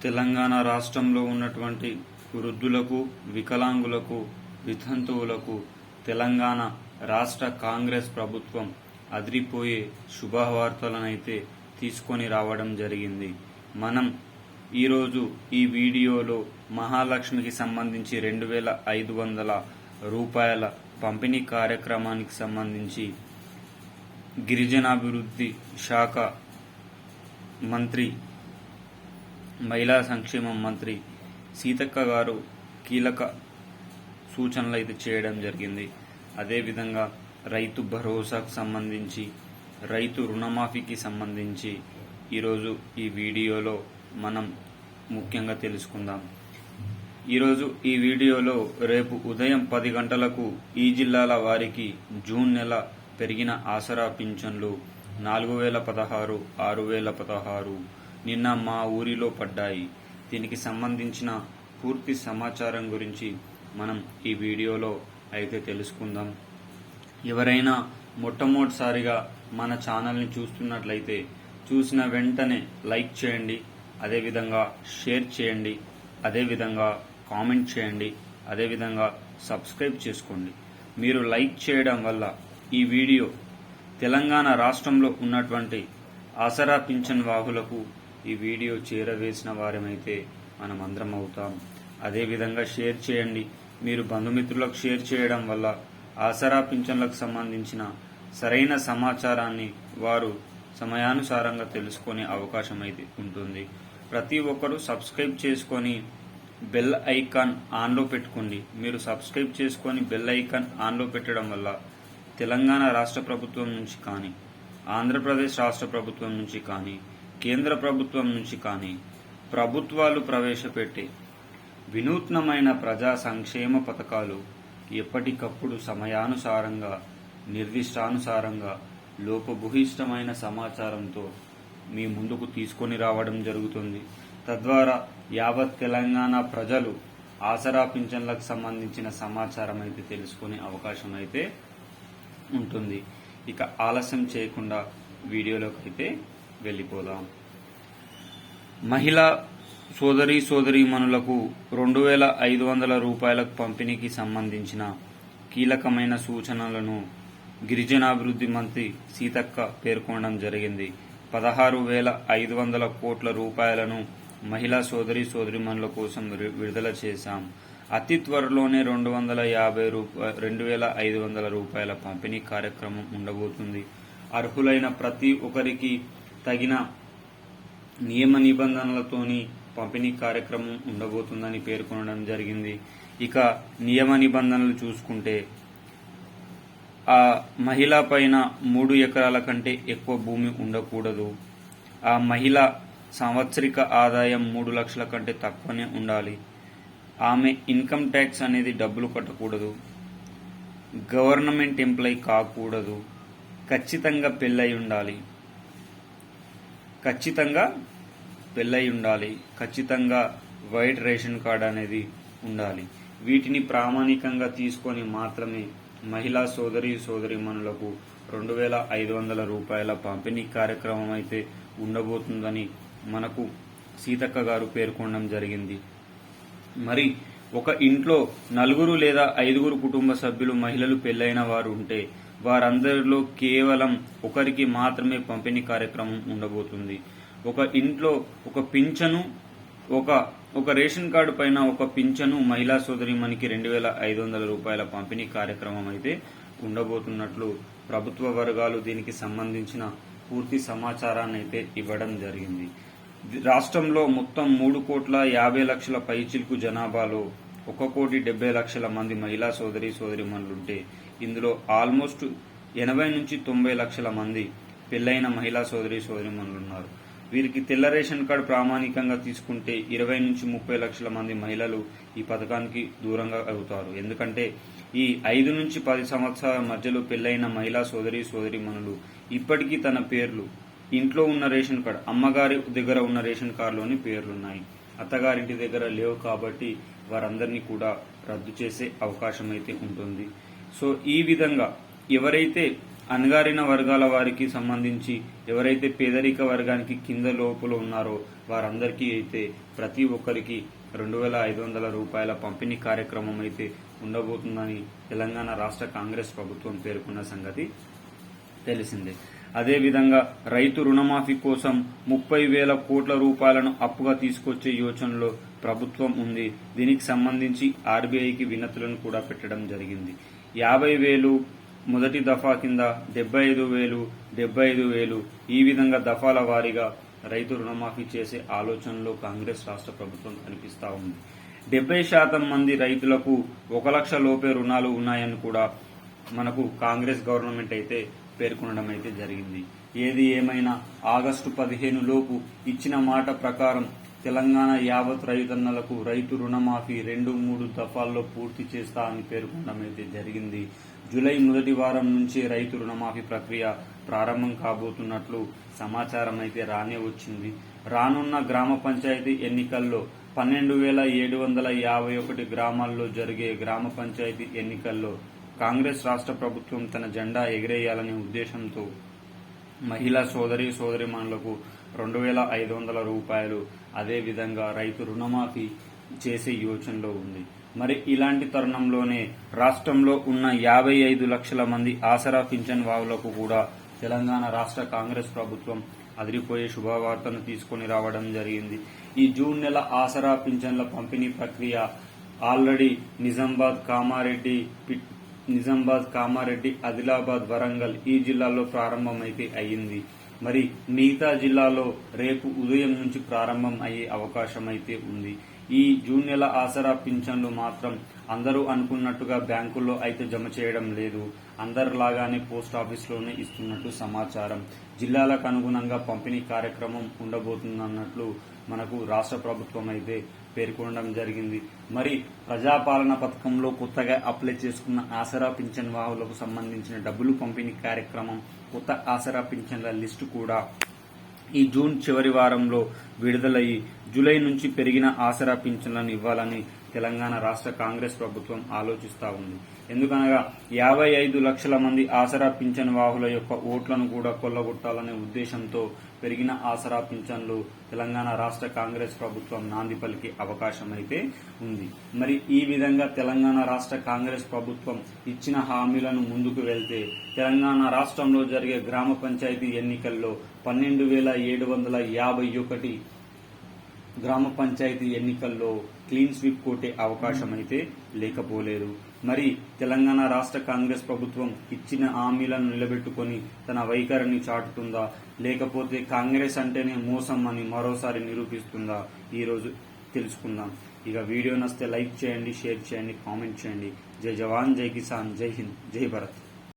తెలంగాణ రాష్ట్రంలో ఉన్నటువంటి వృద్ధులకు, వికలాంగులకు, వితంతువులకు తెలంగాణ రాష్ట్ర కాంగ్రెస్ ప్రభుత్వం అదిరిపోయే శుభవార్తలనైతే తీసుకొని రావడం జరిగింది. మనం ఈరోజు ఈ వీడియోలో మహాలక్ష్మికి సంబంధించి 2,500 రూపాయల పంపిణీ కార్యక్రమానికి సంబంధించి గిరిజనాభివృద్ధి శాఖ మంత్రి, మహిళా సంక్షేమం మంత్రి సీతక్క గారు కీలక సూచనలు అయితే చేయడం జరిగింది. అదేవిధంగా రైతు భరోసాకు సంబంధించి, రైతు రుణమాఫీకి సంబంధించి ఈరోజు ఈ వీడియోలో మనం ముఖ్యంగా తెలుసుకుందాం. ఈరోజు ఈ వీడియోలో రేపు ఉదయం 10 గంటలకు ఈ జిల్లాల వారికి జూన్ నెల పెరిగిన ఆసరా పింఛన్లు 4,016, 6,016 నిన్న మా ఊరిలో పడ్డాయి. దీనికి సంబంధించిన పూర్తి సమాచారం గురించి మనం ఈ వీడియోలో అయితే తెలుసుకుందాం. ఎవరైనా మొట్టమొదటిసారిగా మన ఛానల్ని చూస్తున్నట్లయితే చూసిన వెంటనే లైక్ చేయండి, అదేవిధంగా షేర్ చేయండి, అదేవిధంగా కామెంట్ చేయండి, అదేవిధంగా సబ్స్క్రైబ్ చేసుకోండి. మీరు లైక్ చేయడం వల్ల ఈ వీడియో తెలంగాణ రాష్ట్రంలో ఉన్నటువంటి ఆసరా పింఛన్ వాహులకు ఈ వీడియో చేరవేసిన వారమైతే మనం అందరం అవుతాం. అదేవిధంగా షేర్ చేయండి. మీరు బంధుమిత్రులకు షేర్ చేయడం వల్ల ఆసరా పింఛన్లకు సంబంధించిన సరైన సమాచారాన్ని వారు సమయానుసారంగా తెలుసుకునే అవకాశం అయితే ఉంటుంది. ప్రతి ఒక్కరూ సబ్స్క్రైబ్ చేసుకొని బెల్ ఐకాన్ ఆన్లో పెట్టుకోండి. మీరు సబ్స్క్రైబ్ చేసుకొని బెల్ ఐకాన్ ఆన్లో పెట్టడం వల్ల తెలంగాణ రాష్ట్ర ప్రభుత్వం నుంచి కానీ, ఆంధ్రప్రదేశ్ రాష్ట్ర ప్రభుత్వం నుంచి కానీ, కేంద్ర ప్రభుత్వం నుంచి కానీ ప్రభుత్వాలు ప్రవేశపెట్టే వినూత్నమైన ప్రజా సంక్షేమ పథకాలు ఎప్పటికప్పుడు సమయానుసారంగా, నిర్దిష్టానుసారంగా, లోపభూయిష్టమైన సమాచారంతో మీ ముందుకు తీసుకొని రావడం జరుగుతుంది. తద్వారా యావత్ తెలంగాణ ప్రజలు ఆసరా పింఛన్లకు సంబంధించిన సమాచారం అయితే తెలుసుకునే అవకాశం అయితే ఉంటుంది. ఇక ఆలస్యం చేయకుండా వీడియోలోకి అయితే వెళ్ళిపోదాం. మహిళా సోదరీమణులకు 2,500 రూపాయలకు పంపిణీకి సంబంధించిన కీలకమైన సూచనలను గిరిజనాభివృద్ధి మంత్రి సీతక్క పేర్కొనడం జరిగింది. 16,500 కోట్ల రూపాయలను మహిళా సోదరీమణుల కోసం విడుదల చేశాం. అతి త్వరలోనే 2,500 రూపాయల పంపిణీ కార్యక్రమం ఉండబోతుంది. అర్హులైన ప్రతి ఒక్కరికి తగిన నియమ నిబంధనలతోని పంపిణీ కార్యక్రమం ఉండబోతుందని పేర్కొనడం జరిగింది. ఇక నియమ నిబంధనలు చూసుకుంటే ఆ మహిళ పైన 3 ఎకరాల కంటే ఎక్కువ భూమి ఉండకూడదు. ఆ మహిళ సంవత్సరిక ఆదాయం 3 లక్షల కంటే తక్కువనే ఉండాలి. ఆమె ఇన్కమ్ ట్యాక్స్ అనేది డబ్బులు కట్టకూడదు. గవర్నమెంట్ ఎంప్లాయీ కాకూడదు. ఖచ్చితంగా పెళ్ళై ఉండాలి. ఖచ్చితంగా వైట్ రేషన్ కార్డ్ అనేది ఉండాలి. వీటిని ప్రామాణికంగా తీసుకొని మాత్రమే మహిళా సోదరీమణులకు 2,500 రూపాయల పంపిణీ కార్యక్రమం అయితే ఉండబోతుందని మనకు సీతక్క గారు పేర్కొనడం జరిగింది. మరి ఒక ఇంట్లో 4 లేదా 5 కుటుంబ సభ్యులు మహిళలు పెళ్లైన వారు ఉంటే వారందరిలో కేవలం ఒకరికి మాత్రమే పంపిణీ కార్యక్రమం ఉండబోతుంది. ఒక ఇంట్లో ఒక పింఛను, ఒక రేషన్ కార్డు పైన ఒక పింఛను మహిళా సోదరిమణికి 2,500 రూపాయల పంపిణీ కార్యక్రమం అయితే ఉండబోతున్నట్లు ప్రభుత్వ వర్గాలు దీనికి సంబంధించిన పూర్తి సమాచారాన్ని అయితే ఇవ్వడం జరిగింది. రాష్ట్రంలో మొత్తం 3,50,00,000 పైచిలుకు జనాభాలో 1,70,00,000 మంది మహిళా సోదరీమణులుంటే ఇందులో ఆల్మోస్ట్ 80 నుంచి 90 లక్షల మంది పెళ్లైన మహిళా సోదరీమణులున్నారు. వీరికి తెల్ల రేషన్ కార్డు ప్రామాణికంగా తీసుకుంటే 20 నుంచి 30 లక్షల మంది మహిళలు ఈ పథకానికి దూరంగా అవుతారు. ఎందుకంటే ఈ 5 నుంచి 10 సంవత్సరాల మధ్యలో పెళ్లైన మహిళా సోదరీమణులు ఇప్పటికీ తన పేర్లు ఇంట్లో ఉన్న రేషన్ కార్డు, అమ్మగారి దగ్గర ఉన్న రేషన్ కార్డులోని పేర్లున్నాయి, అత్తగారింటి దగ్గర లేవు. కాబట్టి వారందరినీ కూడా రద్దు చేసే అవకాశం అయితే ఉంటుంది. సో ఈ విధంగా ఎవరైతే అణగారిన వర్గాల వారికి సంబంధించి ఎవరైతే పేదరిక వర్గానికి కింద లోపల ఉన్నారో వారందరికీ అయితే ప్రతి ఒక్కరికి 2,500 రూపాయల పంపిణీ కార్యక్రమం అయితే ఉండబోతుందని తెలంగాణ రాష్ట్ర కాంగ్రెస్ ప్రభుత్వం పేర్కొన్న సంగతి తెలిసిందే. అదేవిధంగా రైతు రుణమాఫీ కోసం 30,000 కోట్ల రూపాయలను అప్పుగా తీసుకొచ్చే యోచనలో ప్రభుత్వం ఉంది. దీనికి సంబంధించి ఆర్బీఐకి వినతులను కూడా పెట్టడం జరిగింది. 50,000 మొదటి దఫా కింద 75,000, 75,000 ఈ విధంగా దఫాల వారీగా రైతు రుణమాఫీ చేసే ఆలోచనలో కాంగ్రెస్ రాష్ట్ర ప్రభుత్వం కనిపిస్తా ఉంది. 70% మంది రైతులకు 1 లక్ష లోపే రుణాలు ఉన్నాయని కూడా మనకు కాంగ్రెస్ గవర్నమెంట్ అయితే పేర్కొనడం అయితే జరిగింది. ఏది ఏమైనా ఆగస్టు 15 లోపు ఇచ్చిన మాట ప్రకారం తెలంగాణ యావత్ రైతన్నలకు రైతు రుణమాఫీ 2-3 దఫాల్లో పూర్తి చేస్తా అని పేర్కొనడం అయితే జరిగింది. జూలై మొదటి వారం నుంచి రైతు రుణమాఫీ ప్రక్రియ ప్రారంభం కాబోతున్నట్లు సమాచారం అయితే రానే వచ్చింది. రానున్న గ్రామ పంచాయతీ ఎన్నికల్లో 12,751 గ్రామాల్లో జరిగే గ్రామ పంచాయతీ ఎన్నికల్లో కాంగ్రెస్ రాష్ట్ర ప్రభుత్వం తన జెండా ఎగిరేయాలనే ఉద్దేశంతో మహిళా సోదరీమణులకు 2,500 రూపాయలు అదేవిధంగా రైతు రుణమాఫీ చేసే యోచనలో ఉంది. మరి ఇలాంటి తరుణంలోనే రాష్ట్రంలో ఉన్న 55 లక్షల మంది ఆసరా పింఛన్ వావులకు కూడా తెలంగాణ రాష్ట్ర కాంగ్రెస్ ప్రభుత్వం అదిరిపోయే శుభవార్తను తీసుకొని రావడం జరిగింది. ఈ జూన్ నెల ఆసరా పింఛన్ల పంపిణీ ప్రక్రియ ఆల్రెడీ నిజామాబాద్, కామారెడ్డి, ఆదిలాబాద్, వరంగల్ ఈ జిల్లాల్లో ప్రారంభమైతే అయ్యింది. మరి మిగతా జిల్లాలో రేపు ఉదయం నుంచి ప్రారంభం అయ్యే అవకాశం అయితే ఉంది. ఈ జూన్ నెల ఆసరా పింఛన్లు మాత్రం అందరూ అనుకున్నట్టుగా బ్యాంకుల్లో అయితే జమ చేయడం లేదు. అందరిలాగానే పోస్ట్ ఆఫీస్లోనే ఇస్తున్నట్టు సమాచారం. జిల్లాలకు అనుగుణంగా పంపిణీ కార్యక్రమం ఉండబోతుందన్నట్లు మనకు రాష్ట్ర ప్రభుత్వం అయితే పేర్కొనడం జరిగింది. మరి ప్రజాపాలన పథకంలో కొత్తగా అప్లై చేసుకున్న ఆసరా పింఛన్ వాహులకు సంబంధించిన డబ్బులు పంపిణీ కార్యక్రమం, కొత్త ఆసరా పింఛన్ల లిస్టు కూడా ఈ జూన్ చివరి వారంలో విడుదలయ్యి జూలై నుంచి పెరిగిన ఆసరా పింఛన్లను ఇవ్వాలని తెలంగాణ రాష్ట్ర కాంగ్రెస్ ప్రభుత్వం ఆలోచిస్తా ఉంది. ఎందుకనగా 55 లక్షల మంది ఆసరా పింఛన్ వాహుల యొక్క ఓట్లను కూడా కొల్లగొట్టాలనే ఉద్దేశంతో పెరిగిన ఆసరా పింఛన్లు తెలంగాణ రాష్ట్ర కాంగ్రెస్ ప్రభుత్వం నాంది పలికే అవకాశం అయితే ఉంది. మరి ఈ విధంగా తెలంగాణ రాష్ట్ర కాంగ్రెస్ ప్రభుత్వం ఇచ్చిన హామీలను ముందుకు వెళ్తే తెలంగాణ రాష్ట్రంలో జరిగే గ్రామ పంచాయతీ ఎన్నికల్లో 12,751 గ్రామ పంచాయతీ ఎన్నికల్లో క్లీన్ స్వీప్ కొట్టే అవకాశం అయితే లేకపోలేదు. మరి తెలంగాణ రాష్ట్ర కాంగ్రెస్ ప్రభుత్వం ఇచ్చిన హామీలను నిలబెట్టుకొని తన వైఖరిని చాటుతుందా, లేకపోతే కాంగ్రెస్ అంటేనే మోసం అని మరోసారి నిరూపిస్తుందా, ఈరోజు తెలుసుకుందాం. ఇక వీడియో నచ్చితే లైక్ చేయండి, షేర్ చేయండి, కామెంట్ చేయండి. జై జవాన్, జై కిసాన్, జై హింద్, జై భారత్.